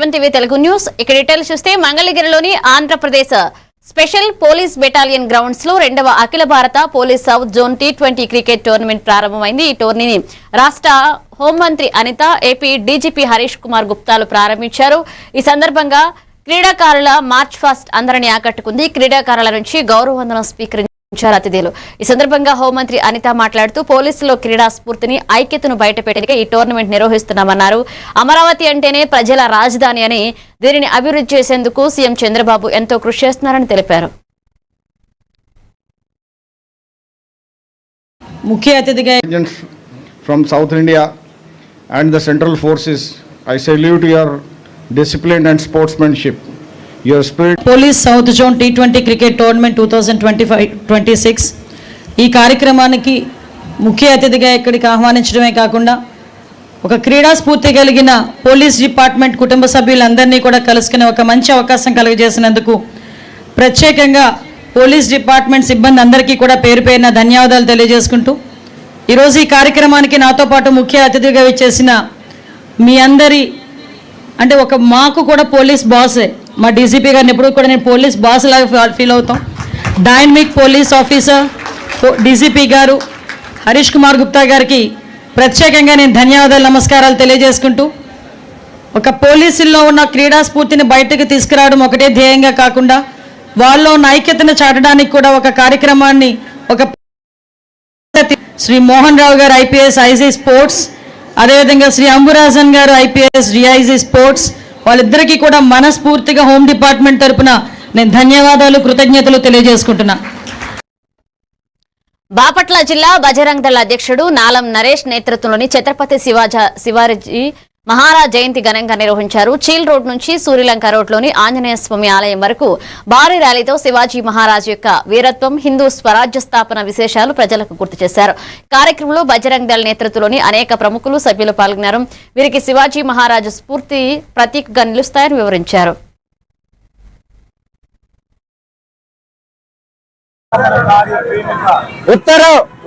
7 TV Telugu news ఇక details చూస్తే మంగళగిరిలోని Andhra Pradesh special police battalion grounds లో 2వ అఖిల భారత police south zone T20 cricket tournament ప్రారంభమైంది। ఈ టోర్నీని రాష్ట్ర హోంమంత్రి అనిత, ఏపీ డీజీపీ హరీష్ కుమార్ గుప్తాలు ప్రారంభించారు। ఈ సందర్భంగా క్రీడాకారుల మార్చ్ ఫాస్ట్ అందరిని ఆకట్టుకుంది। క్రీడాకారుల నుంచి గౌరవ వందనం స్వీకరించారు అతిథులు। ఈ సందర్భంగా హోంమంత్రి అనిత మాట్లాడుతూ పోలీసులో క్రీడా స్ఫూర్తిని, ఐక్యతను బయటపెట్టేందుకే ఈ టోర్నమెంట్ నిర్వహిస్తున్నామన్నారు। అమరావతి అంటేనే ప్రజల రాజధాని అని, దీనిని అభివృద్ధి చేసేందుకు సీఎం చంద్రబాబు ఎంతో కృషి చేస్తున్నారని తెలిపారు। ముఖ్య అతిథిగా from South India and the Central Forces, I salute your discipline and sportsmanship. Your spirit. Police south zone T20 cricket tournament 2025-26 ఈ కార్యక్రమానికి ముఖ్య అతిథిగా ఇక్కడికి ఆహ్వానించడమే కాకుండా ఒక క్రీడా స్ఫూర్తి కలిగిన పోలీస్ డిపార్ట్మెంట్ కుటుంబ సభ్యులందరినీ కూడా కలుసుకునే ఒక మంచి అవకాశం కలుగజేసినందుకు ప్రత్యేకంగా పోలీస్ డిపార్ట్మెంట్ సిబ్బంది అందరికీ కూడా పేరు పేరున ధన్యవాదాలు తెలియజేసుకుంటూ ఈరోజు ఈ కార్యక్రమానికి నాతో పాటు ముఖ్య అతిథిగా వచ్చేసిన మీ అందరి అంటే ఒక మాకు కూడా పోలీస్ బాసే, మా డీజీపీ గారిని ఎప్పుడు కూడా నేను పోలీస్ బాస్ లాగా ఫీల్ అవుతాం। డైనమిక్ పోలీస్ ఆఫీసర్ డీజీపీ గారు హరీష్ కుమార్ గుప్తా గారికి ప్రత్యేకంగా నేను ధన్యవాదాలు, నమస్కారాలు తెలియజేసుకుంటూ ఒక పోలీసుల్లో ఉన్న క్రీడా స్ఫూర్తిని బయటకు తీసుకురావడం ఒకటే ధ్యేయంగా కాకుండా వాళ్ళలో ఉన్న ఐక్యతను చాటడానికి కూడా ఒక కార్యక్రమాన్ని ఒక శ్రీ మోహన్ రావు గారు ఐపీఎస్ ఐజీ స్పోర్ట్స్, అదేవిధంగా శ్రీ అంబురాజన్ గారు ఐపీఎస్ డిఐజీ స్పోర్ట్స్, వాళ్ళిద్దరికీ కూడా మనస్ఫూర్తిగా హోమ్ డిపార్ట్మెంట్ తరపున నేను ధన్యవాదాలు, కృతజ్ఞతలు తెలియజేసుకుంటున్నా। బాపట్ల జిల్లా బజరంగ్ దళ అధ్యక్షుడు నాలం నరేష్ నేతృత్వంలోని ఛత్రపతి శివాజీ మహారాజ్ జయంతి ఘనంగా నిర్వహించారు। చీల్ రోడ్ నుంచి సూర్యలంక రోడ్లోని ఆంజనేయ స్వామి ఆలయం వరకు భారీ ర్యాలీతో శివాజీ మహారాజ్ యొక్క వీరత్వం, హిందూ స్వరాజ్య స్థాపన విశేషాలు ప్రజలకు గుర్తు చేశారు। కార్యక్రమంలో బజరంగ్ దళ నేతృత్వంలోని అనేక ప్రముఖులు, సభ్యులు పాల్గొన్నారు। వీరికి శివాజీ మహారాజ్ స్ఫూర్తి ప్రతీకగా నిలుస్తాయని వివరించారు।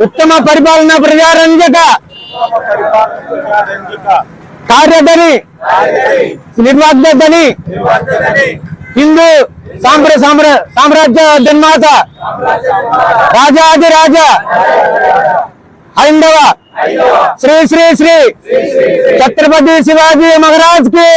ఉత్తమ పరిపాలన ప్రజారంజక కార్యదని నిర్వాగ్దని హిందూ సామ్రాజ్య జన్మాత రాజాదిరాజ హైందవ శ్రీ శ్రీ శ్రీ ఛత్రపతి శివాజీ మహారాజ్ కి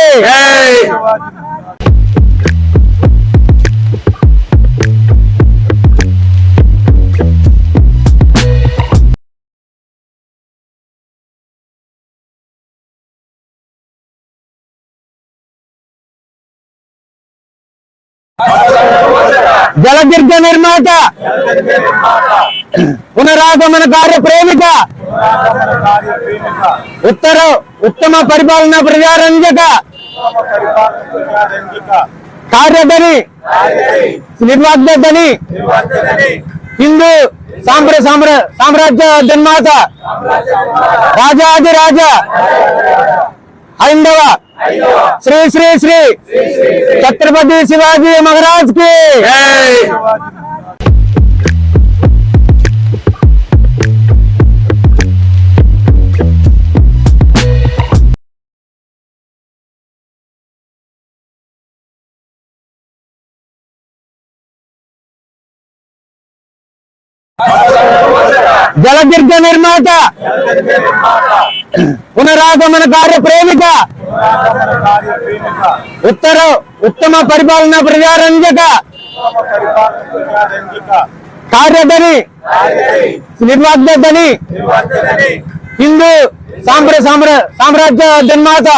జలదీర్ఘ నిర్మాత పునరాగమన కార్య ప్రేమిక ఉత్తమ పరిపాలన ప్రజారంజక కార్యదని నిర్వాగ్దని హిందూ సామ్రాజ్య జన్మాత రాజాదిరాజ హైందవ శ్రీ శ్రీ శ్రీ ఛత్రపతి శివాజీ మహారాజ్ కి జలదీర్ఘ నిర్మాత పునరాగమన కార్య ప్రేమిక ఉత్తమ పరిపాలన ప్రజారంజక కార్యదని నిర్వాగ్దని హిందూ సామ్రాజ్య జన్మాత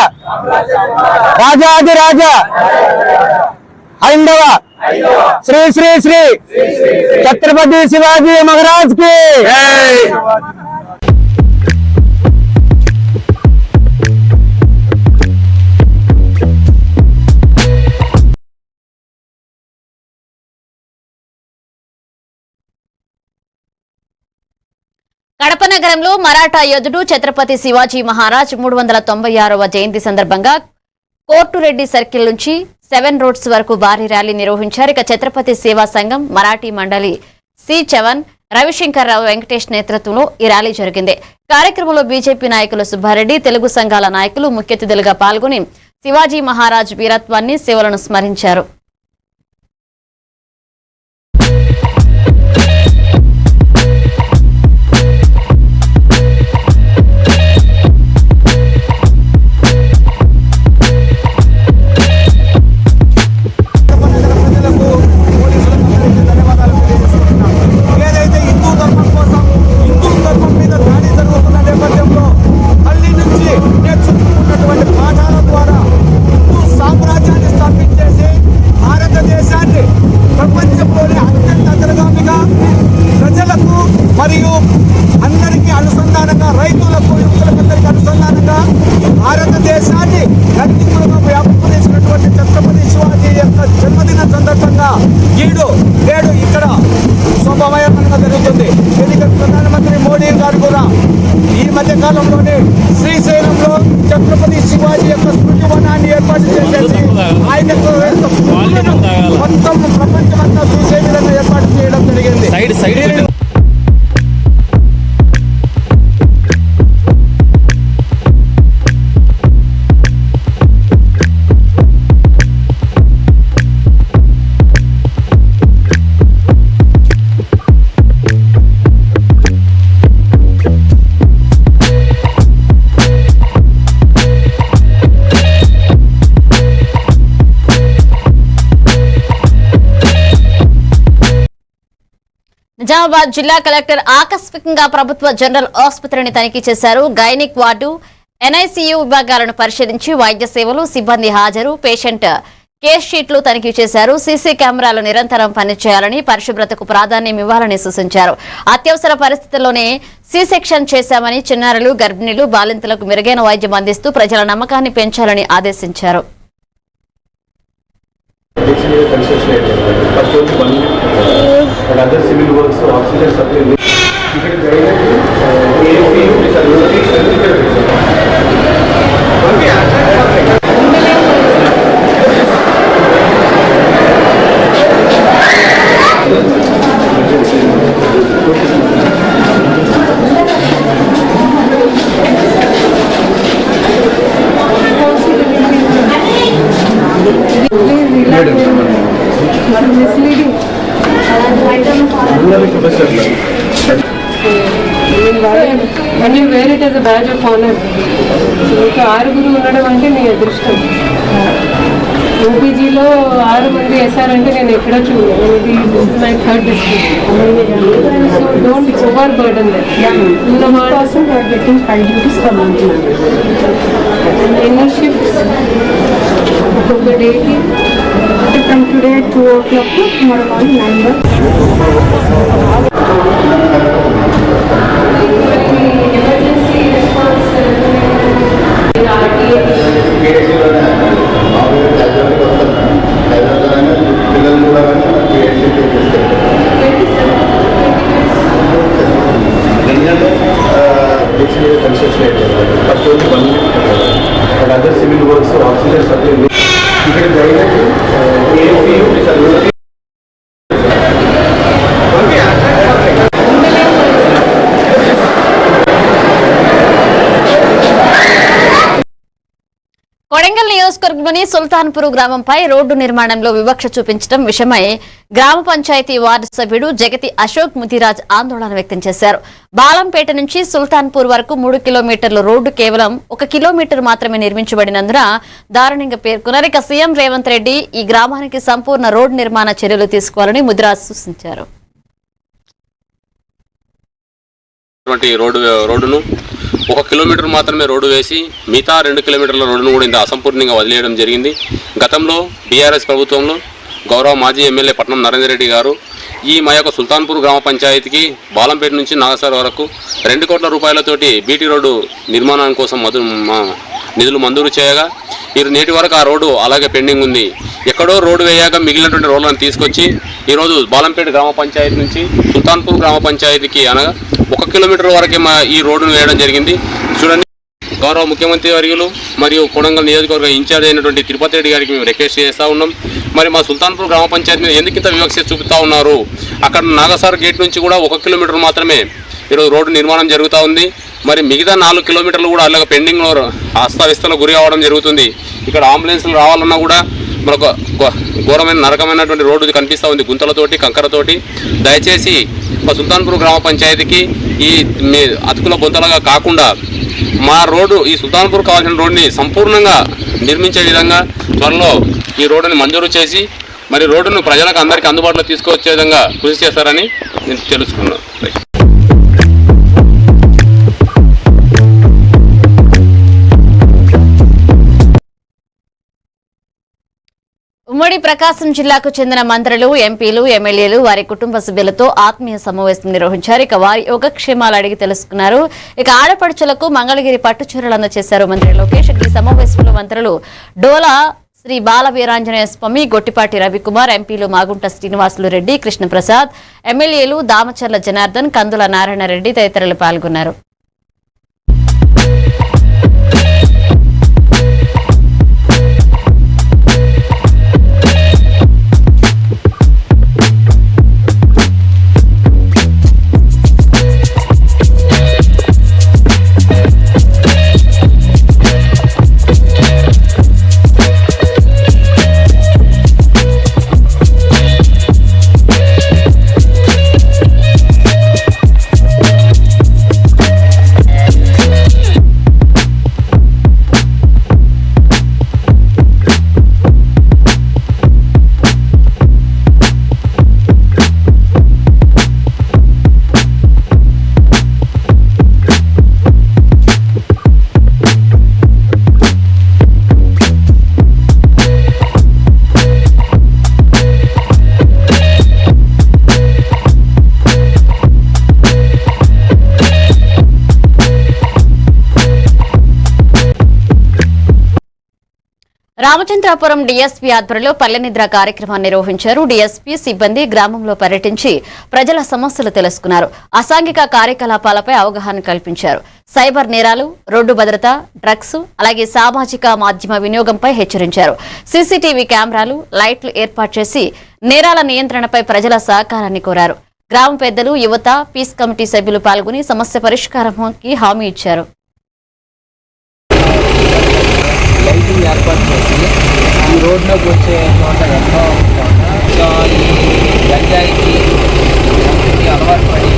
రాజాదిరాజ హైందవ శ్రీ శ్రీ శ్రీ ఛత్రపతి శివాజీ మహారాజ్ కి కడప నగరంలో మరాఠా యోధుడు ఛత్రపతి శివాజీ మహారాజ్ 396వ జయంతి సందర్భంగా కోర్టురెడ్డి సర్కిల్ నుంచి 7 రోడ్స్ వరకు భారీ ర్యాలీ నిర్వహించారు। ఇక ఛత్రపతి సేవా సంఘం మరాఠీ మండలి C7 రవిశంకర్ రావు వెంకటేష్ నేతృత్వంలో ఈ ర్యాలీ జరిగింది। కార్యక్రమంలో బీజేపీ నాయకులు సుబ్బారెడ్డి, తెలుగు సంఘాల నాయకులు ముఖ్య అతిథులుగా పాల్గొని శివాజీ మహారాజ్ వీరత్వాన్ని సేవలను స్మరించారు. మరియు అందరికీ అనుసంధానంగా రైతులకు యువకులందరికీ అనుసంధానంగా భారతదేశాన్ని గట్టిగా వ్యాపింపజేసినటువంటి ఛత్రపతి శివాజీ యొక్క జన్మదిన సందర్భంగా నేడు ఇక్కడ శోభాయమానంగా జరుగుతుంది. ఎందుకంటే ప్రధానమంత్రి మోడీ గారు కూడా ఈ మధ్య కాలంలోనే శ్రీశైలంలో ఛత్రపతి శివాజీ యొక్క స్మృతి వనాన్ని ఏర్పాటు చేసేసి ఆయన మొత్తం ప్రపంచమంతా చూసే విధంగా ఏర్పాటు చేయడం జరిగింది. నిజామాబాద్ జిల్లా కలెక్టర్ ఆకస్మికంగా ప్రభుత్వ జనరల్ ఆసుపత్రిని తనిఖీ చేశారు. గైనిక్ వార్డు, ఎన్ఐసియు విభాగాలను పరిశీలించి వైద్య సేవలు, సిబ్బంది హాజరు, పేషెంట్ కేస్ షీట్లు తనిఖీ చేశారు. సీసీ కెమెరాలు నిరంతరం పనిచేయాలని, పరిశుభ్రతకు ప్రాధాన్యం ఇవ్వాలని సూచించారు. అత్యవసర పరిస్థితుల్లోనే సి సెక్షన్ చేశామని, చిన్నారులు, గర్భిణీలు, బాలింతలకు మెరుగైన వైద్యం అందిస్తూ ప్రజల నమ్మకాన్ని పెంచాలని ఆదేశించారు. other civil works, oxygen supply. misleading. When you wear it as a badge of honor, మీకు 6 ఉండడం అంటే నీ అదృష్టం. ఓపీజీలో 6 మంది వేసారంటే నేను ఎక్కడ చూడలేదు. ఇది my third district. So don't over burden that. ఎన్ని షిఫ్ట్స్ ఒక డేకి? From today at 2 o'clock to tomorrow morning 9 emergency response other civil works, oxygen supply. Kodangal నియోజకవర్గంలోని సుల్తాన్పూర్ గ్రామంపై రోడ్డు నిర్మాణంలో వివక్ష చూపించడం విషయమై గ్రామ పంచాయతీ వార్డు సభ్యుడు జగతి అశోక్ ముదిరాజ్ ఆందోళన వ్యక్తం చేశారు. బాలంపేట నుంచి సుల్తాన్పూర్ వరకు 3 కిలోమీటర్ల రోడ్డు కేవలం 1 కిలోమీటర్ మాత్రమే నిర్మించబడినందున దారుణంగా పేర్కొన్నారు. ఇక సీఎం రేవంత్ రెడ్డి ఈ గ్రామానికి సంపూర్ణ రోడ్డు నిర్మాణ చర్యలు తీసుకోవాలని ముదిరాజ్ సూచించారు. రోడ్డును 1 కిలోమీటర్ మాత్రమే రోడ్డు వేసి మిగతా 2 కిలోమీటర్ల రోడ్డును కూడా ఇంత అసంపూర్ణంగా వదిలేయడం జరిగింది. గతంలో బీఆర్ఎస్ ప్రభుత్వంలో గౌరవ మాజీ ఎమ్మెల్యే పట్నం నరేందర్ రెడ్డి గారు మా యొక్క సుల్తాన్పూర్ గ్రామ పంచాయతీకి బాలంపేట నుంచి నాగసార్ వరకు 2 కోట్ల రూపాయలతోటి బీటీ రోడ్డు నిర్మాణం కోసం నిధులు మంజూరు చేయగా నేటి వరకు ఆ రోడ్డు అలాగే పెండింగ్ ఉంది. ఎక్కడో రోడ్డు వేయగా మిగిలినటువంటి రోడ్లను తీసుకొచ్చి ఈరోజు బాలంపేట గ్రామ పంచాయతీ నుంచి సుల్తాన్పూర్ గ్రామ పంచాయతీకి అనగా 1 కిలోమీటర్ వరకే ఈ రోడ్డును వేయడం జరిగింది. చూడండి, గౌరవ ముఖ్యమంత్రి వర్యులు మరియు కొడంగల్ నియోజకవర్గ ఇన్ఛార్జ్ అయినటువంటి తిరుపతి రెడ్డి గారికి మేము రిక్వెస్ట్ చేస్తూ ఉన్నాం. మరి మా సుల్తాన్పూర్ గ్రామ పంచాయతీ మీద ఎందుకు ఇంత వివక్ష చూపుతూ ఉన్నారు? అక్కడ నాగసార్ గేట్ నుంచి కూడా 1 కిలోమీటర్ మాత్రమే ఈరోజు రోడ్డు నిర్మాణం జరుగుతూ ఉంది. మరి మిగతా 4 కిలోమీటర్లు కూడా అలాగ పెండింగ్లో అస్తవ్యస్తలో గురి అవ్వడం జరుగుతుంది. ఇక్కడ అంబులెన్స్లు రావాలన్నా కూడా మనకు ఘోరమైన నరకమైనటువంటి రోడ్డు కనిపిస్తూ ఉంది, గుంతలతోటి కంకరతోటి. దయచేసి మా సుల్తాన్పూర్ గ్రామ పంచాయతీకి ఈ అతుకుల బొంతలుగా కాకుండా మా రోడ్డు, ఈ సుల్తాన్పూర్ కావాల్సిన రోడ్డుని సంపూర్ణంగా నిర్మించే విధంగా త్వరలో ఈ రోడ్డుని మంజూరు చేసి మరి రోడ్డును ప్రజలకు అందరికీ అందుబాటులో తీసుకువచ్చే విధంగా కృషి చేస్తారని నేను తెలుసుకున్నాను. ఉమ్మడి ప్రకాశం జిల్లాకు చెందిన మంత్రులు, ఎంపీలు, ఎమ్మెల్యేలు వారి కుటుంబ సభ్యులతో ఆత్మీయ సమావేశం నిర్వహించారు. ఇక వారి యోగక్షేమాలు అడిగి తెలుసుకున్నారు. ఇక ఆడపడుచులకు మంగళగిరి పట్టుచీరలు అందజేశారు మంత్రి లోకేష్. ఈ సమావేశంలో మంత్రులు డోలా శ్రీ బాల వీరాంజనేయ స్వామి, గొట్టిపాటి రవికుమార్, ఎంపీలు మాగుంట శ్రీనివాసులు రెడ్డి, కృష్ణప్రసాద్, ఎమ్మెల్యేలు దామచర్ల జనార్దన్, కందుల నారాయణ రెడ్డి తదితరులు పాల్గొన్నారు. రామచంద్రాపురం డీఎస్పీ ఆధ్వర్యంలో పల్లెనిద్ర కార్యక్రమాన్ని నిర్వహించారు. డీఎస్పీ సిబ్బంది గ్రామంలో పర్యటించి ప్రజల సమస్యలు తెలుసుకున్నారు. అసాంఘిక కార్యకలాపాలపై అవగాహన కల్పించారు. సైబర్ నేరాలు, రోడ్డు భద్రత, డ్రగ్స్, అలాగే సామాజిక మాధ్యమ వినియోగంపై హెచ్చరించారు. సీసీటీవీ కెమెరాలు, లైట్లు ఏర్పాటు చేసి నేరాల నియంత్రణపై ప్రజల సహకారాన్ని కోరారు. గ్రామ పెద్దలు, యువత, పీస్ కమిటీ సభ్యులు పాల్గొని సమస్య పరిష్కారానికి హామీ ఇచ్చారు. లైటింగ్ ఏర్పాటు చేసి ఈ రోడ్లోకి వచ్చే చోట ఎంతో గంజాయికి అలవాటు పడి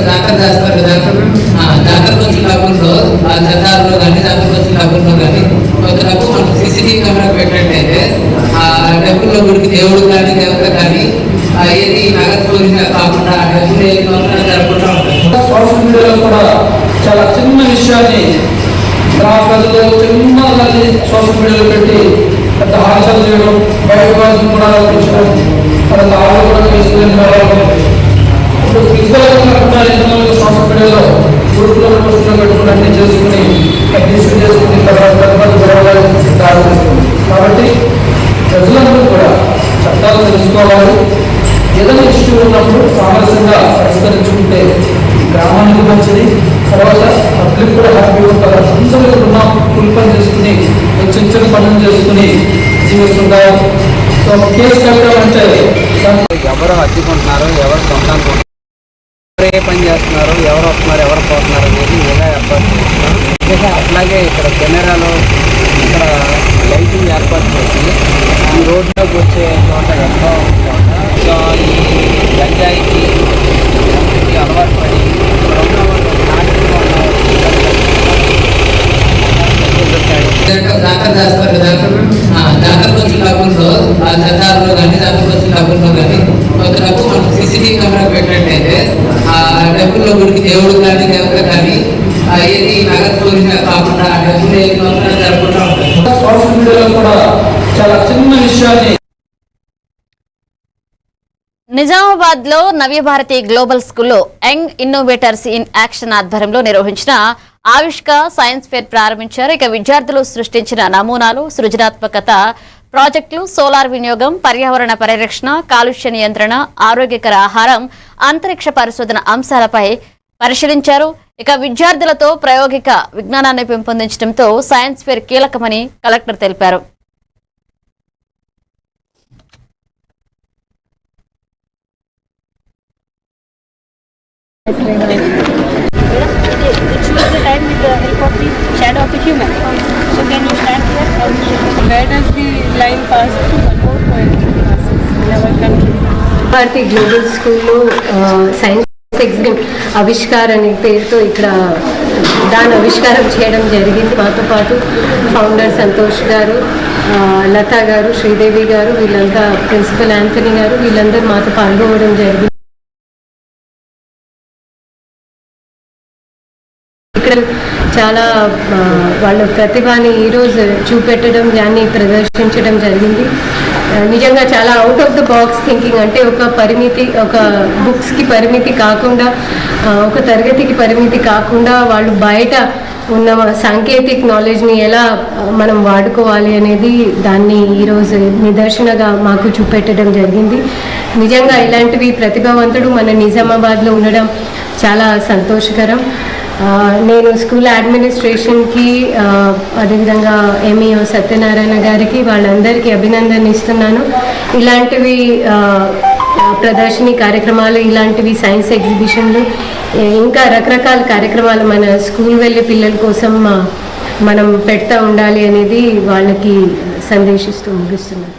దాఖలు చేస్తారు కదా, దాఖలు వచ్చి లాభంలో జతాల్లో కానీ దాఖలు వచ్చి లాభంలో కానీ ఒక డబ్బు మనం సీసీటీవీ కెమెరా పెట్టినట్టయితే ఆ డబ్బుల్లో గుడికి దేవుడు కానీ దేవత కానీ ఏది నగరపూరిగా కాకుండా డబ్బులు ఏ జరగకుండా ఉంటాయి. సోషల్ మీడియాలో కూడా చాలా చిన్న విషయాన్ని ప్రజలు చిన్న సోషల్ మీడియాలో పెట్టి పెద్ద హాస్యాలు చేయడం, బయట వాళ్ళు కూడా కూర్చోడం, తర్వాత ఆవిడ కూడా చేసుకుని ఇప్పుడు ఫిజికల్ సోషల్ మీడియాలో గ్రూప్లో పోస్టులో పెట్టుకుని అన్ని చేసుకుని డిస్కస్ చేసుకుని దారిస్తుంది. కాబట్టి ప్రజలందరూ కూడా చట్టాలు తెలుసుకోవాలి. ఏదైనా ఇష్యూ ఉన్నప్పుడు సామరస్యంగా పరిష్కరించుకుంటే గ్రామానికి మంచిది. తర్వాత పబ్లిక్ కూడా హ్యాపీగా ఉంటారు. అందరూ ఉన్న ఫుల్ పని చేసుకుని చిన్న చిన్న పనులు చేసుకుని జీవిస్తుంటారు. సో కేసు కట్టాలంటే ఎవరు హత్తుకుంటున్నారు, ఎవరు సొంతానికి ఏ పని చేస్తున్నారు, ఎవరు వస్తున్నారు, ఎవరు పోతున్నారు అనేది ఎలా ఏర్పాటు చేస్తున్నాం. అట్లాగే ఇక్కడ కెమెరాలో ఇక్కడ లైటింగ్ ఏర్పాటు చేసి ఈ రోడ్లోకి వచ్చే చోట ఎంతో గంజాయికి అలవాటు పడి దాఖలు చేస్తారు కదా, దాఖలు వచ్చి లాభంలో జతాల్లో కానీ దాఖలు వచ్చి లాభంలో కానీ ఒక డబ్బు మనం సీసీటీవీ కెమెరా పెట్టినట్టయితే ఆ డబ్బుల్లో గుడికి దేవుడు కానీ దేవత కానీ ఏది నగరపూరిగా కాకుండా డబ్బులు ఏ జరగకుండా ఉంటాయి. సోషల్ మీడియాలో కూడా చాలా చిన్న విషయాన్ని నిజామాబాద్ లో నవ్యభారతి గ్లోబల్ స్కూల్లో యంగ్ ఇన్నోవేటర్స్ ఇన్ యాక్షన్ ఆధ్వర్యంలో నిర్వహించిన ఆవిష్క సైన్స్ ఫేర్ ప్రారంభించారు. ఇక విద్యార్థులు సృష్టించిన నమూనాలు, సృజనాత్మకత ప్రాజెక్టులు, సోలార్ వినియోగం, పర్యావరణ పరిరక్షణ, కాలుష్య నియంత్రణ, ఆరోగ్యకర ఆహారం, అంతరిక్ష పరిశోధన అంశాలపై పరిశీలించారు. ఇక విద్యార్థులతో ప్రాయోగిక విజ్ఞానాన్ని పెంపొందించడంతో సైన్స్ ఫేర్ కీలకమని కలెక్టర్ తెలిపారు. choose the time with the help of the shadow of a human. So can you stand here? Where does the line pass through? One more point passes in our country. Bharati global స్కూల్లో science exhibition Avishkar అనే పేరుతో ఇక్కడ దాని ఆవిష్కారం చేయడం జరిగింది. మాతో పాటు founder Santosh గారు, లతా గారు, శ్రీదేవి గారు, వీళ్ళంతా ప్రిన్సిపల్ యాంథనీ గారు, వీళ్ళందరూ మాతో పాల్గొనడం జరిగింది. ఇక్కడ చాలా వాళ్ళ ప్రతిభని ఈరోజు చూపెట్టడం, దాన్ని ప్రదర్శించడం జరిగింది. నిజంగా చాలా out of the box thinking, అంటే ఒక బుక్స్కి పరిమితి కాకుండా, ఒక తరగతికి పరిమితి కాకుండా వాళ్ళు బయట ఉన్న సాంకేతిక నాలెడ్జ్ని ఎలా మనం వాడుకోవాలి అనేది దాన్ని ఈరోజు నిదర్శనగా మాకు చూపెట్టడం జరిగింది. నిజంగా ఇలాంటివి ప్రతిభావంతుడు మన నిజామాబాద్లో ఉండడం చాలా సంతోషకరం. నేను స్కూల్ అడ్మినిస్ట్రేషన్కి, అదేవిధంగా ఎంఈఓ సత్యనారాయణ గారికి, వాళ్ళందరికీ అభినందన ఇస్తున్నాను. ఇలాంటివి ప్రదర్శనీ కార్యక్రమాలు, ఇలాంటివి సైన్స్ ఎగ్జిబిషన్లు, ఇంకా రకరకాల కార్యక్రమాలు మన స్కూల్ వెళ్ళే పిల్లల కోసం మనం పెడతా ఉండాలి అనేది వాళ్ళకి సందేశిస్తూ ముగిస్తున్నాను.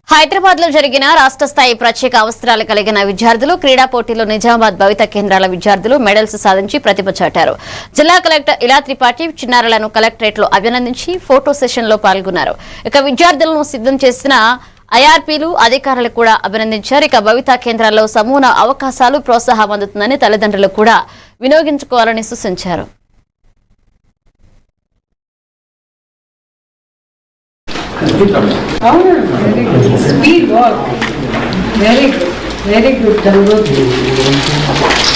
హైదరాబాద్ లో జరిగిన రాష్ట్ర స్థాయి ప్రత్యేక అవసరాలు కలిగిన విద్యార్థులు క్రీడా పోటీల్లో నిజామాబాద్ భవిత కేంద్రాల విద్యార్థులు మెడల్స్ సాధించి ప్రతిభ చాటారు. జిల్లా కలెక్టర్ ఇలా త్రిపాఠి చిన్నారులను కలెక్టరేట్ లో అభినందించి ఫోటో సెషన్ లో పాల్గొన్నారు. ఇక విద్యార్థులను సిద్ధం చేసిన ఐఆర్పీలు, అధికారులు కూడా అభినందించారు. ఇక భవిత కేంద్రాల్లో సమూన అవకాశాలు, ప్రోత్సాహం అందుతుందని తల్లిదండ్రులు కూడా వినియోగించుకోవాలని సూచించారు. Very good.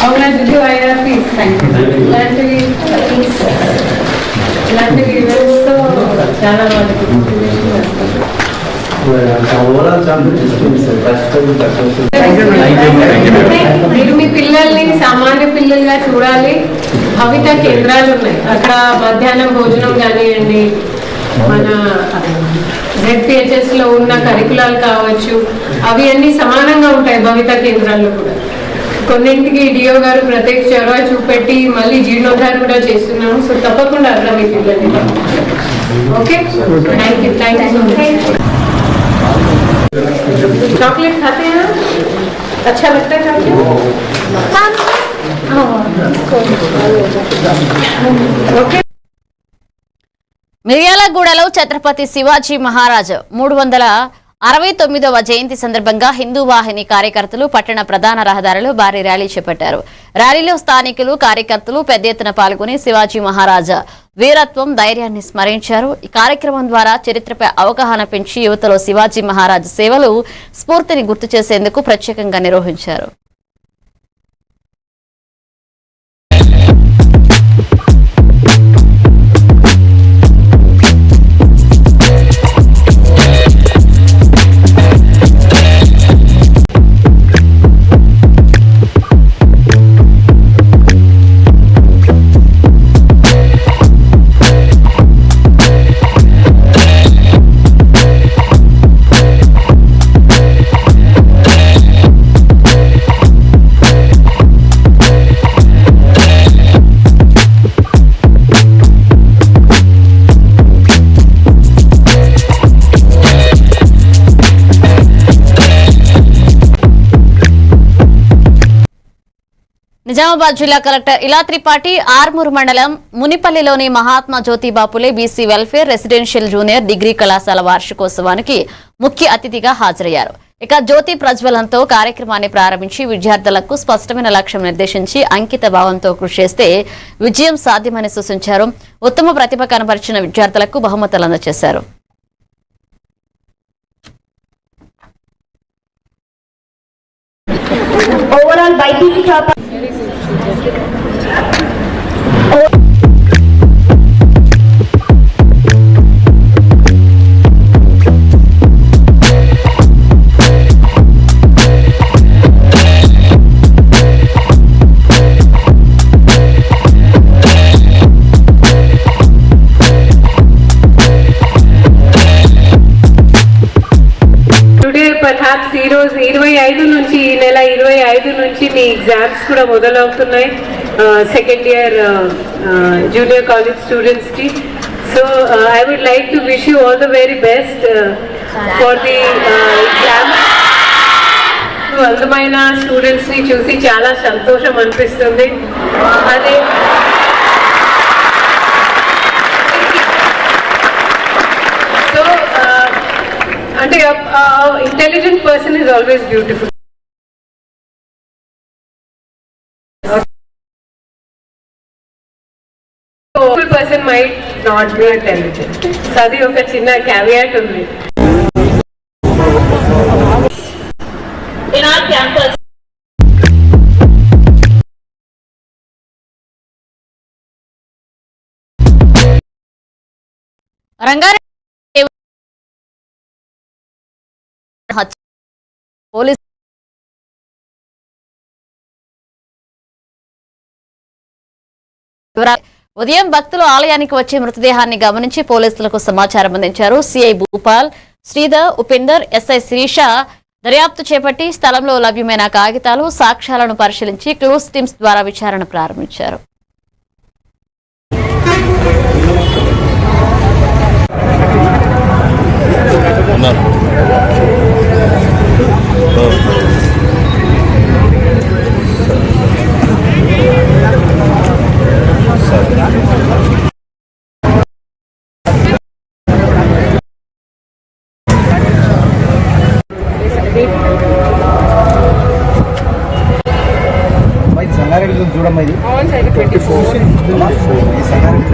How much did you IRP? ఇలాంటివి ఈవెంట్స్తో చాలా వాళ్ళకి మోటివేషన్ వస్తుంది. మీరు మీ పిల్లల్ని సామాన్య పిల్లలుగా చూడాలి. భవిత కేంద్రాలు ఉన్నాయి, అక్కడ మధ్యాహ్నం భోజనం కానివ్వండి, మన ZPHS లో ఉన్న కరికులాలు కావచ్చు, అవి అన్ని సమానంగా ఉంటాయి భవిత కేంద్రాల్లో కూడా. కొన్నింటికి డిఓ గారు ప్రత్యేక చొరవ చూపెట్టి మళ్ళీ జీర్ణోద్ధార కూడా చేస్తున్నాము. సో తప్పకుండా అక్కడ మీ పిల్లల్ని okay. Thank you so much. Chocolate खाते हैं? अच्छा लगता है चॉकलेट? ओके. మిర్యాలగూడలో ఛత్రపతి శివాజీ మహారాజ్ 369వ జయంతి సందర్భంగా హిందూ వాహిని కార్యకర్తలు పట్టణ ప్రధాన రహదారిలో భారీ ర్యాలీ చేపట్టారు. ర్యాలీలో స్థానికులు, కార్యకర్తలు పెద్ద ఎత్తున పాల్గొని శివాజీ మహారాజ్ వీరత్వం, ధైర్యాన్ని స్మరించారు. ఈ కార్యక్రమం ద్వారా చరిత్రపై అవగాహన పెంచి యువతలో శివాజీ మహారాజ్ సేవలు, స్ఫూర్తిని గుర్తు చేసేందుకు ప్రత్యేకంగా నిర్వహించారు. నిజామాబాద్ జిల్లా కలెక్టర్ ఇలా త్రిపాఠి ఆర్మూర్ మండలం మునిపల్లిలోని Mahatma Jyotiba Phule BC welfare residential junior degree కళాశాల వార్షికోత్సవానికి ముఖ్య అతిథిగా హాజరయ్యారు. ఇక జ్యోతి ప్రజ్వలంతో కార్యక్రమాన్ని ప్రారంభించి విద్యార్థులకు స్పష్టమైన లక్ష్యం నిర్దేశించి అంకిత భావంతో కృషి చేస్తే విజయం సాధ్యమని సూచించారు. ఉత్తమ ప్రతిభ కనబరిచిన విద్యార్థులకు బహుమతులు అందజేశారు. Overall, BIPC crop. Today, perhaps నుంచి మీ ఎగ్జామ్స్ కూడా మొదలవుతున్నాయి సెకండ్ ఇయర్ జూనియర్ కాలేజ్ స్టూడెంట్స్కి. So I would like to wish you all the very best for the exam. అందమైన స్టూడెంట్స్ని చూసి చాలా సంతోషం అనిపిస్తుంది. అదే సో అంటే intelligent person is always beautiful. person might not be intelligent. So అది ఒక చిన్న caveat ఉంది. In our campus, Rangareddy police ఉదయం భక్తులు ఆలయానికి వచ్చి మృతదేహాన్ని గమనించి పోలీసులకు సమాచారం అందించారు. సిఐ భూపాల్, శ్రీధర్, ఉపేందర్, ఎస్ఐ శ్రీష దర్యాప్తు చేపట్టి స్థలంలో లభ్యమైన కాగితాలు, సాక్ష్యాలను పరిశీలించి క్లూస్ టీమ్స్ ద్వారా విచారణ ప్రారంభించారు. సంగారెడ్డి చూడమ్మా, ఇది ఈ సంగారెడ్డి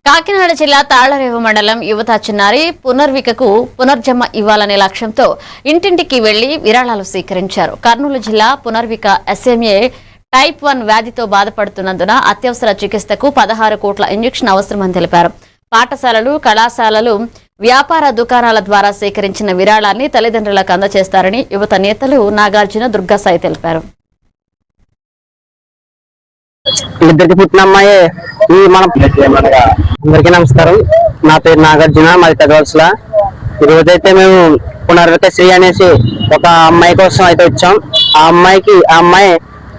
కాకినాడ జిల్లా తాళ్లరేవు మండలం యువత చిన్నారి పునర్వికకు పునర్జన్మ ఇవ్వాలనే లక్ష్యంతో ఇంటింటికి వెళ్లి విరాళాలు స్వీకరించారు. కర్నూలు జిల్లా పునర్విక ఎస్ఎంఏ టైప్ 1 వ్యాధితో బాధపడుతున్నందున అత్యవసర చికిత్సకు 16 కోట్ల ఇంజెక్షన్ అవసరమని తెలిపారు. పాఠశాలలు, కళాశాలలు, వ్యాపార దుకాణాల ద్వారా సేకరించిన విరాళాన్ని తల్లిదండ్రులకు అందజేస్తారని యువత నేతలు నాగార్జున, దుర్గాసాయి తెలిపారు. ఇద్దరికి పుట్టిన అమ్మాయి అందరికీ నమస్కారం. నా పేరు నాగార్జున, మాది పెద్దవలసల. ఈ రోజైతే మేము పునర్విక శ్రీ అనేసి ఒక అమ్మాయి కోసం అయితే వచ్చాం. ఆ అమ్మాయి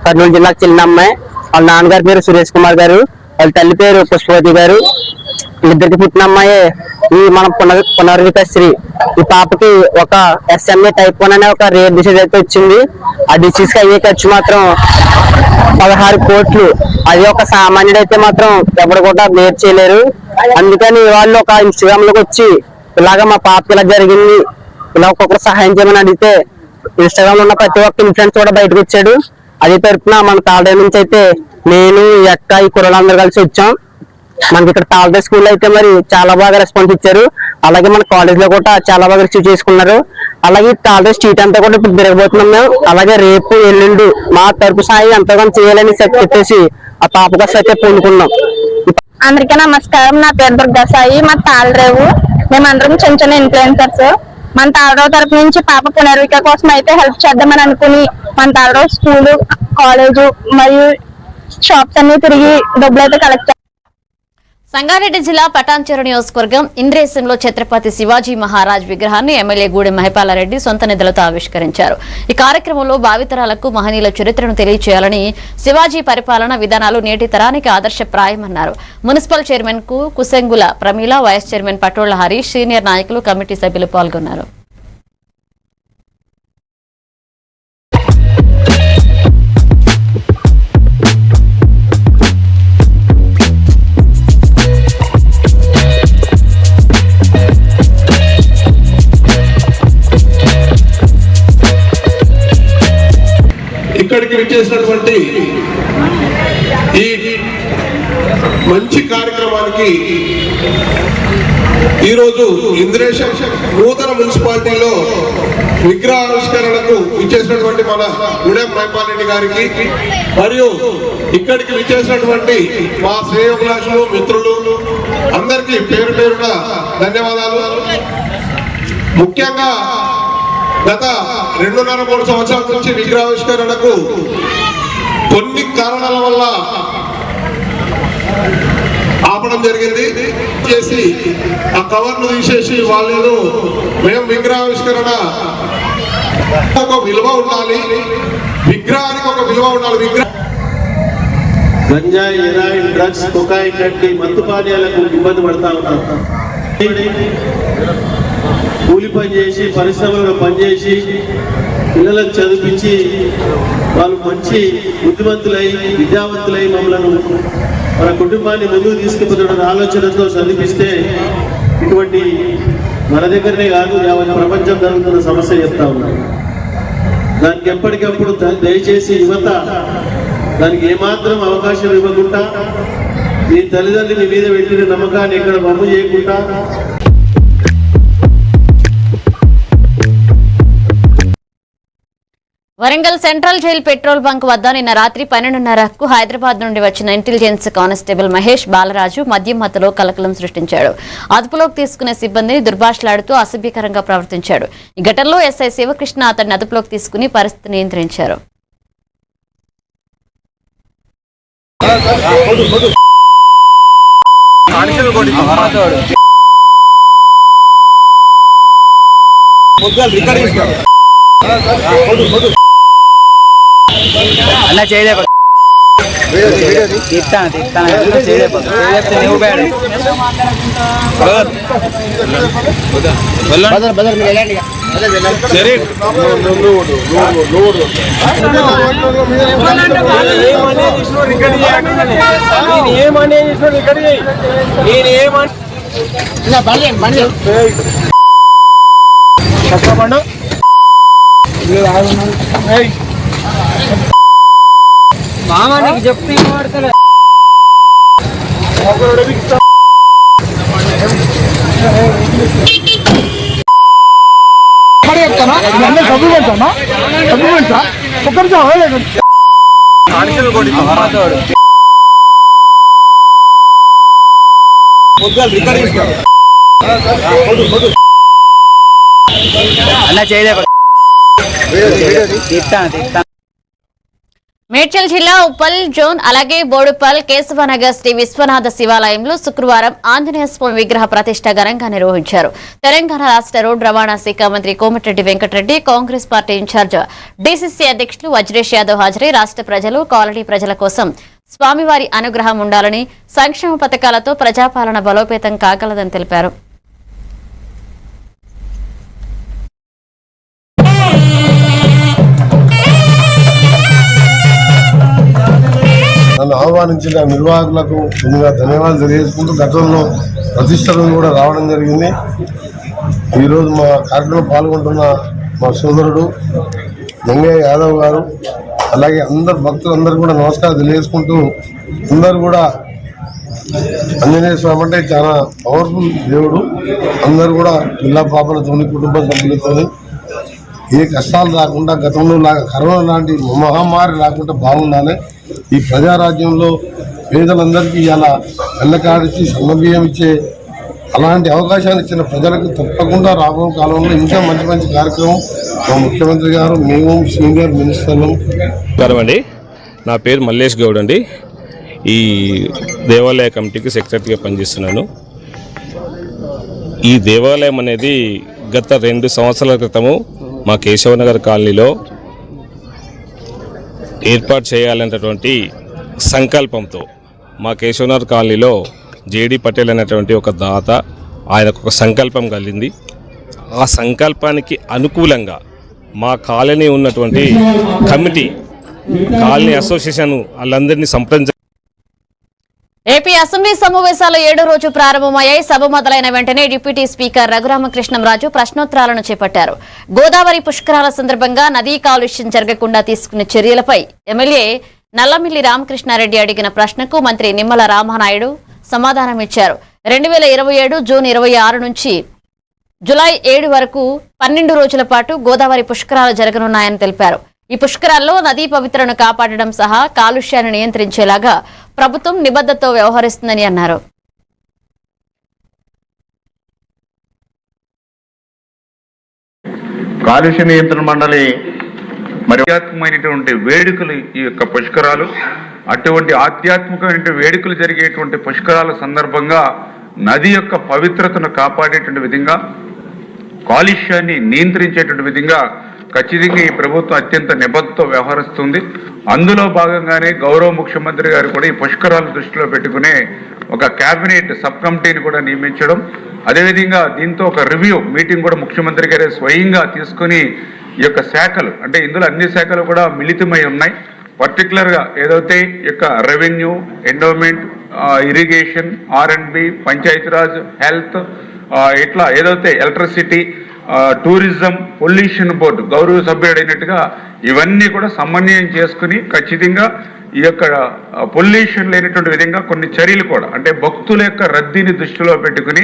కర్నూలు జిల్లాకు చెల్లిన అమ్మాయి. వాళ్ళ నాన్నగారి పేరు సురేష్ కుమార్ గారు, వాళ్ళ తల్లి పేరు పుష్పవతి గారు. ఇద్దరికి పుట్టిన అమ్మాయి ఈ మన పునర్విక శ్రీ. ఈ పాపకి ఒక ఎస్ఎంఏ టైప్ 1 అనే ఒక రేర్ డిసీజ్ అయితే వచ్చింది. ఆ డిసీజ్ కి అయ్యే ఖర్చు మాత్రం 16 కోట్లు. అది ఒక సామాన్యుడు అయితే మాత్రం ఎవరు కూడా బేర్ చేయలేరు. అందుకని వాళ్ళు ఒక ఇన్స్టాగ్రామ్ లోకి వచ్చి ఇలాగ మా పాపకి ఇలా జరిగింది, ఇలా ఒక్కొక్కరు సహాయం చేయమని అడిగితే ఇన్స్టాగ్రామ్ లో ఉన్న ప్రతి ఒక్క ఇన్ఫ్లుయెన్స్ కూడా బయటకు వచ్చాడు. అది తరపున మన తాళరేవు నుంచి అయితే నేను, ఈ అక్క, ఈ కుర్రలందరూ కలిసి వచ్చాం. మనకి ఇక్కడ తాళరేవు స్కూల్ అయితే మరి చాలా బాగా రెస్పాన్స్ ఇచ్చారు. అలాగే మన కాలేజ్ లో కూడా చాలా బాగా రిసీవ్ చేసుకున్నారు. అలాగే తాళరేవు స్ట్రీట్ అంతా కూడా ఇప్పుడు తిరగబోతున్నాం మేము. అలాగే రేపు ఎల్లుండి మా తరపు సాయి ఎంతగానో చేయాలని చెప్పేసి ఆ పాప కోసం అయితే పూనుకున్నాం. అందరికీ నమస్కారం. నా పేరు దుర్గాసాయి, మా తాళరేవు. మేమందరం చిన్న చిన్న ఇన్ఫ్లుయెన్సర్స్. మన తాళరేవు తరపు నుంచి పాప పునర్విక కోసం అయితే హెల్ప్ చేద్దామని అనుకుని మన తాళరేవు స్కూలు, కాలేజు మరియు షాప్స్ అన్ని తిరిగి డబ్బులు అయితే కలెక్ట్. సంగారెడ్డి జిల్లా పటాన్చెరు నియోజకవర్గం ఇంద్రేశంలో ఛత్రపతి శివాజీ మహారాజ్ విగ్రహాన్ని ఎమ్మెల్యే గూడెం మహిపాలారెడ్డి సొంత నిధులతో ఆవిష్కరించారు. ఈ కార్యక్రమంలో భావితరాలకు మహనీయుల చరిత్రను తెలియజేయాలని, శివాజీ పరిపాలన విధానాలు నేటి తరానికి ఆదర్శప్రాయమన్నారు. మున్సిపల్ చైర్మన్ కు Kusengula Pramila, vice chairman Patolla Harish, senior నాయకులు, కమిటీ సభ్యులు పాల్గొన్నారు. విచ్చేసినటువంటి ఈ మంచి కార్యక్రమానికి ఈరోజు ఇంద్రేశం నూతన మున్సిపాలిటీలో విగ్రహావిష్కరణకు విచ్చేసినటువంటి మన గుడెం మైపాల్ రెడ్డి గారికి మరియు ఇక్కడికి విచ్చేసినటువంటి మా శ్రేయోభిలాషులు మిత్రులు అందరికీ పేరు పేరున ధన్యవాదాలు. ముఖ్యంగా గత 2.5-3 సంవత్సరాల నుంచి విగ్రహావిష్కరణకు కొన్ని కారణాల వల్ల ఆపడం జరిగింది. చేసి ఆ కవర్ను తీసేసి వాళ్ళు మేము విగ్రహావిష్కరణ ఒక విలువ ఉండాలి, విగ్రహానికి ఒక విలువ ఉండాలి. గంజాయి, హెరాయిన్, డ్రగ్స్, కొకాయిన్ లాంటి మత్తు పానీయాలకు ఇబ్బంది పడతా ఉంటాం. కూలి పని చేసి పరిశ్రమలో పనిచేసి పిల్లలకు చదివించి వాళ్ళు మంచి బుద్ధిమంతులై విద్యావంతులై మమ్మల్ని మన కుటుంబాన్ని ముందుకు తీసుకుపోతున్న ఆలోచనతో చదివిస్తే ఇటువంటి మన దగ్గరనే కాదు యావత్ ప్రపంచం జరుగుతున్న సమస్య చెప్తా ఉన్నాం. దానికి ఎప్పటికప్పుడు దయచేసి యువత దానికి ఏమాత్రం అవకాశం ఇవ్వకుండా మీ తల్లిదండ్రులు మీ మీద పెట్టిన నమ్మకాన్ని ఎక్కడ వమ్ము చేయకుండా Warangal central jail petrol bunk వద్ద నిన్న రాత్రి 12:30కు హైదరాబాద్ నుండి వచ్చిన ఇంటెలిజెన్స్ కానిస్టేబుల్ మహేష్ బాలరాజు మద్యం మత్తులో కలకలం సృష్టించాడు. అదుపులోకి తీసుకునే సిబ్బందిని దుర్భాషలాడుతూ అసభ్యకరంగా ప్రవర్తించాడు. ఈ ఘటనలో ఎస్ఐ శివకృష్ణ అతన్ని అదుపులోకి తీసుకుని పరిస్థితి నియంత్రించారు. అన్న చేయలేక తీస్తాను నువ్వు బ్యాడ్ మామ నీకు చెప్పి వాడతలే అన్న చేయలేక తీస్తాను మేడ్చల్ జిల్లా ఉప్పల్ జోన్ అలాగే బోడుపల్ కేశవనగర్ శ్రీ విశ్వనాథ శివాలయంలో శుక్రవారం ఆంజనేయ స్వామి విగ్రహ ప్రతిష్ట ఘనంగా నిర్వహించారు. తెలంగాణ రాష్ట్ర రోడ్డు రవాణా శాఖ మంత్రి Komatireddy Venkat Reddy, Congress party in charge DCC అధ్యక్షులు వజ్రేష్ యాదవ్ హాజరై రాష్ట్ర ప్రజలు, కాలనీ ప్రజల కోసం స్వామివారి అనుగ్రహం ఉండాలని, సంక్షేమ పథకాలతో ప్రజాపాలన బలోపేతం కాగలదని తెలిపారు. నన్ను ఆహ్వానించిన నిర్వాహకులకు ముందుగా ధన్యవాదాలు తెలియజేసుకుంటూ గతంలో ప్రతిష్టలను కూడా రావడం జరిగింది. ఈరోజు మా కార్యక్రమంలో పాల్గొంటున్న మా సోదరుడు వెంగయ్య యాదవ్ గారు అలాగే అందరు భక్తులందరూ కూడా నమస్కారం తెలియజేసుకుంటూ అందరూ కూడా ఆంజనేయ స్వామి అంటే చాలా పవర్ఫుల్ దేవుడు. అందరూ కూడా పిల్ల పాపలతో కుటుంబ సభ్యులతో ఏ కష్టాలు రాకుండా గతంలో లాగా కరోనా లాంటి మహమ్మారి రాకుండా బాగుండాలి. ఈ ప్రజారాజ్యంలో పేదలందరికీ ఇలా వెళ్ళకాడిచి సన్నబియ్యం ఇచ్చే అలాంటి అవకాశాన్ని ఇచ్చిన ప్రజలకు తప్పకుండా రాబో కాలంలో ఇంకా మంచి మంచి కార్యక్రమం మా ముఖ్యమంత్రి గారు, మేము సీనియర్ మినిస్టర్లు. అండి, నా పేరు మల్లేష్ గౌడ్ అండి. ఈ దేవాలయ కమిటీకి సెక్రటరీగా పనిచేస్తున్నాను. ఈ దేవాలయం అనేది గత 2 సంవత్సరాల క్రితము మా కేశవనగర్ కాలనీలో ఏర్పాటు చేయాలనేటువంటి సంకల్పంతో మా కేశవనగర్ కాలనీలో జేడి పటేల్ అనేటువంటి ఒక దాత, ఆయనకు ఒక సంకల్పం కలిగింది. ఆ సంకల్పానికి అనుకూలంగా మా కాలనీ ఉన్నటువంటి కమిటీ, కాలనీ అసోసియేషన్ వాళ్ళందరినీ సంప్రదించ ఏపీ అసెంబ్లీ సమావేశాలు 7వ రోజు ప్రారంభమయ్యాయి. సభ మొదలైన వెంటనే డిప్యూటీ స్పీకర్ రఘురామకృష్ణంరాజు ప్రశ్నోత్తరాలను చేపట్టారు. గోదావరి పుష్కరాల సందర్భంగా నదీ కాలుష్యం జరగకుండా తీసుకున్న చర్యలపై ఎమ్మెల్యే నల్లమిల్లి రామకృష్ణారెడ్డి అడిగిన ప్రశ్నకు మంత్రి నిమ్మల రామానాయుడు సమాధానమిచ్చారు. 2027 జూన్ 26 నుంచి జులై 7 వరకు 12 రోజుల పాటు గోదావరి పుష్కరాలు జరగనున్నాయని తెలిపారు. ఈ పుష్కరాల్లో నదీ పవిత్రను కాపాడడం సహా కాలుష్యాన్ని నియంత్రించేలాగా ప్రభుత్వం నిబద్ధతతో వ్యవహరిస్తుందని అన్నారు. కాలుష్య నియంత్రణ మండలి మరి ఆధ్యాత్మికమైనటువంటి వేడుకలు ఈ యొక్క పుష్కరాలు, అటువంటి ఆధ్యాత్మికమైన వేడుకలు జరిగేటువంటి పుష్కరాల సందర్భంగా నది యొక్క పవిత్రతను కాపాడేటువంటి విధంగా, కాలుష్యాన్ని నియంత్రించేటువంటి విధంగా ఖచ్చితంగా ఈ ప్రభుత్వం అత్యంత నిబద్ధతతో వ్యవహరిస్తుంది. అందులో భాగంగానే గౌరవ ముఖ్యమంత్రి గారు కూడా ఈ పుష్కరాలను దృష్టిలో పెట్టుకునే ఒక కేబినెట్ సబ్ కమిటీని కూడా నియమించడం, అదేవిధంగా దీంతో ఒక రివ్యూ మీటింగ్ కూడా ముఖ్యమంత్రి గారే స్వయంగా తీసుకుని ఈ యొక్క శాఖలు, అంటే ఇందులో అన్ని శాఖలు కూడా మిళితమై ఉన్నాయి. పర్టికులర్గా ఏదైతే ఈ యొక్క revenue, endowment, irrigation, R&B, Panchayati Raj, health, ఇట్లా ఏదైతే ఎలక్ట్రిసిటీ, టూరిజం, పొల్యూషన్ బోర్డు గౌరవ సభ్యుడైనట్టుగా ఇవన్నీ కూడా సమన్వయం చేసుకుని ఖచ్చితంగా ఈ యొక్క పొల్యూషన్ లేనటువంటి విధంగా కొన్ని చర్యలు కూడా, అంటే భక్తుల యొక్క రద్దీని దృష్టిలో పెట్టుకుని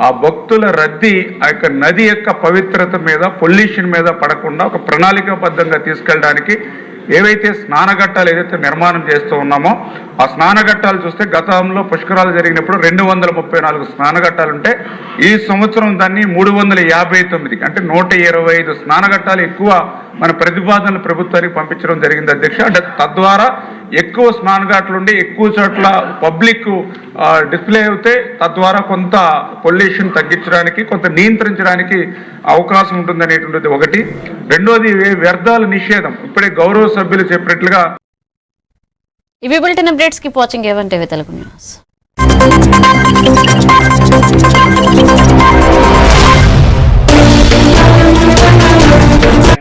ఆ భక్తుల రద్దీ ఆ యొక్క నది యొక్క పవిత్రత మీద, పొల్యూషన్ మీద పడకుండా ఒక ప్రణాళికాబద్ధంగా తీసుకెళ్ళడానికి ఏవైతే స్నానఘట్టాలు ఏదైతే నిర్మాణం చేస్తూ ఉన్నామో ఆ స్నానఘట్టాలు చూస్తే గతంలో పుష్కరాలు జరిగినప్పుడు 234 స్నానఘట్టాలు ఉంటే ఈ సంవత్సరం దాన్ని 359, అంటే 125 స్నానఘట్టాలు ఎక్కువ మన ప్రతిపాదనలు ప్రభుత్వానికి పంపించడం జరిగింది అధ్యక్ష. అంటే తద్వారా ఎక్కువ స్నానఘాట్లు ఉండి ఎక్కువ చోట్ల పబ్లిక్ డిస్ప్లే అవుతే తద్వారా కొంత పొల్యూషన్ తగ్గించడానికి, కొంత నియంత్రించడానికి అవకాశం ఉంటుందనేటువంటిది ఒకటి. రెండోది వ్యర్థాల నిషేధం. ఇప్పుడే గౌరవ సభ్యులు చెప్పినట్లుగా ఇవి bulletin updates. Keep watching A1 TV Telugu news.